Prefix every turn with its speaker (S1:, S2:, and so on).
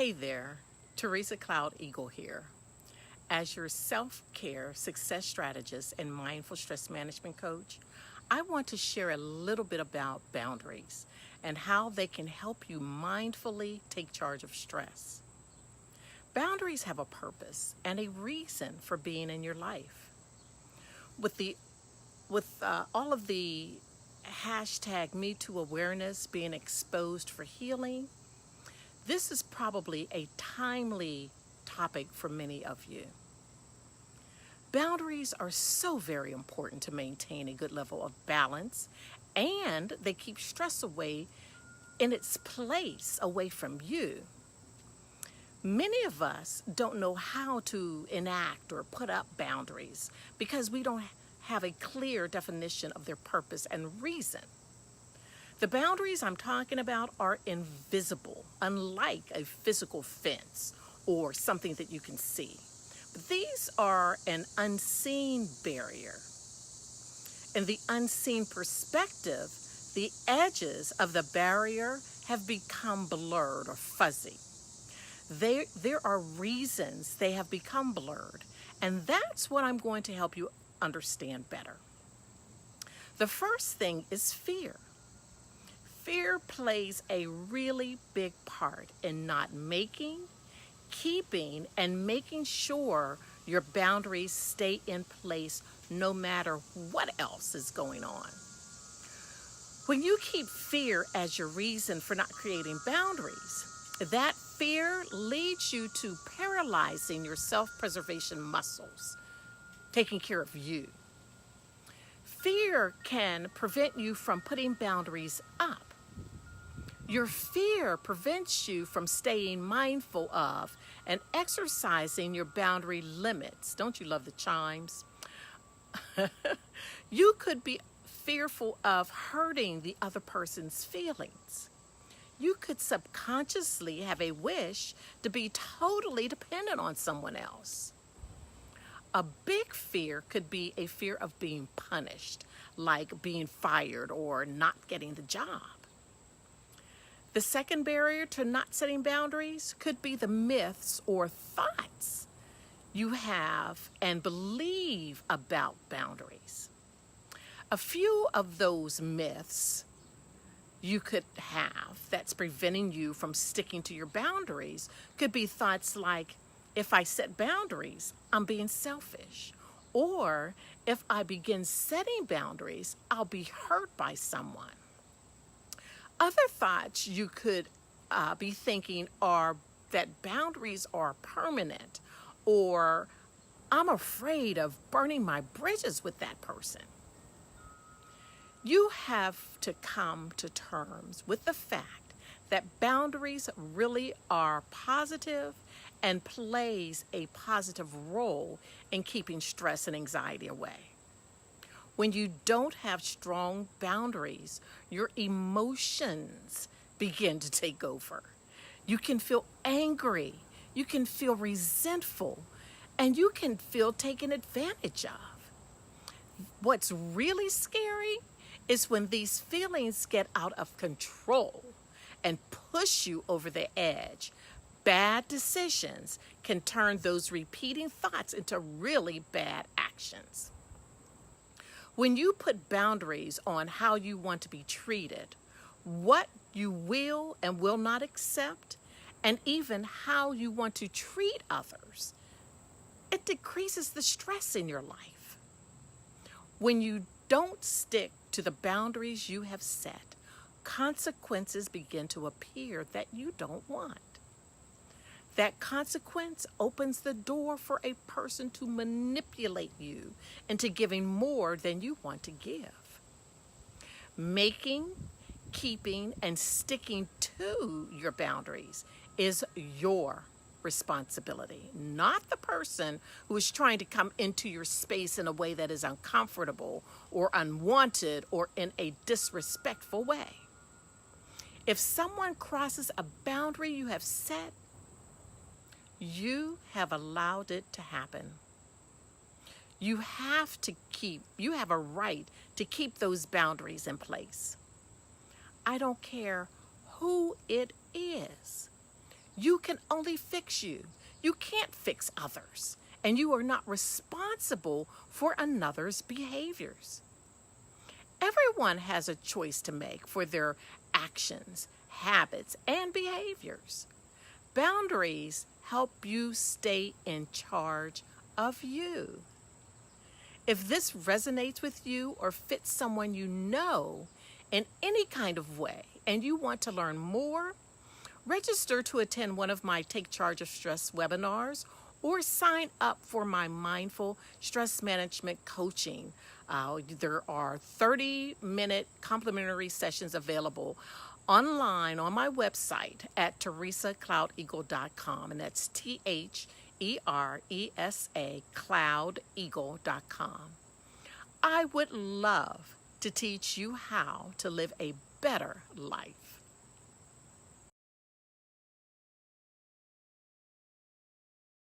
S1: Hey there, Theresa Cloud Eagle here. As your self-care success strategist and mindful stress management coach, I want to share a little bit about boundaries and how they can help you mindfully take charge of stress. Boundaries have a purpose and a reason for being in your life. With all of the hashtag #MeToo awareness being exposed for healing, this is probably a timely topic for many of you. Boundaries are so very important to maintain a good level of balance, and they keep stress away in its place away from you. Many of us don't know how to enact or put up boundaries because we don't have a clear definition of their purpose and reason. The boundaries I'm talking about are invisible, unlike a physical fence or something that you can see. But these are an unseen barrier. In the unseen perspective, the edges of the barrier have become blurred or fuzzy. There are reasons they have become blurred, and that's what I'm going to help you understand better. The first thing is fear. Fear plays a really big part in not making, keeping, and making sure your boundaries stay in place no matter what else is going on. When you keep fear as your reason for not creating boundaries, that fear leads you to paralyzing your self-preservation muscles, taking care of you. Fear can prevent you from putting boundaries up. Your fear prevents you from staying mindful of and exercising your boundary limits. Don't you love the chimes? You could be fearful of hurting the other person's feelings. You could subconsciously have a wish to be totally dependent on someone else. A big fear could be a fear of being punished, like being fired or not getting the job. The second barrier to not setting boundaries could be the myths or thoughts you have and believe about boundaries. A few of those myths you could have that's preventing you from sticking to your boundaries could be thoughts like, if I set boundaries, I'm being selfish. Or if I begin setting boundaries, I'll be hurt by someone. Other thoughts you could be thinking are that boundaries are permanent, or I'm afraid of burning my bridges with that person. You have to come to terms with the fact that boundaries really are positive and plays a positive role in keeping stress and anxiety away. When you don't have strong boundaries, your emotions begin to take over. You can feel angry, you can feel resentful, and you can feel taken advantage of. What's really scary is when these feelings get out of control and push you over the edge. Bad decisions can turn those repeating thoughts into really bad actions. When you put boundaries on how you want to be treated, what you will and will not accept, and even how you want to treat others, it decreases the stress in your life. When you don't stick to the boundaries you have set, consequences begin to appear that you don't want. That consequence opens the door for a person to manipulate you into giving more than you want to give. Making, keeping, and sticking to your boundaries is your responsibility, not the person who is trying to come into your space in a way that is uncomfortable or unwanted or in a disrespectful way. If someone crosses a boundary you have set, you have allowed it to happen. You have a right to keep those boundaries in place. I don't care who it is. You can only fix you. You can't fix others, and you are not responsible for another's behaviors. Everyone has a choice to make for their actions, habits, and behaviors. Boundaries help you stay in charge of you. If this resonates with you or fits someone you know in any kind of way and you want to learn more, register to attend one of my Take Charge of Stress webinars or sign up for my Mindful Stress Management Coaching. There are 30-minute complimentary sessions available online on my website at theresacloudeagle.com, and that's THERESA cloudeagle.com. I would love to teach you how to live a better life.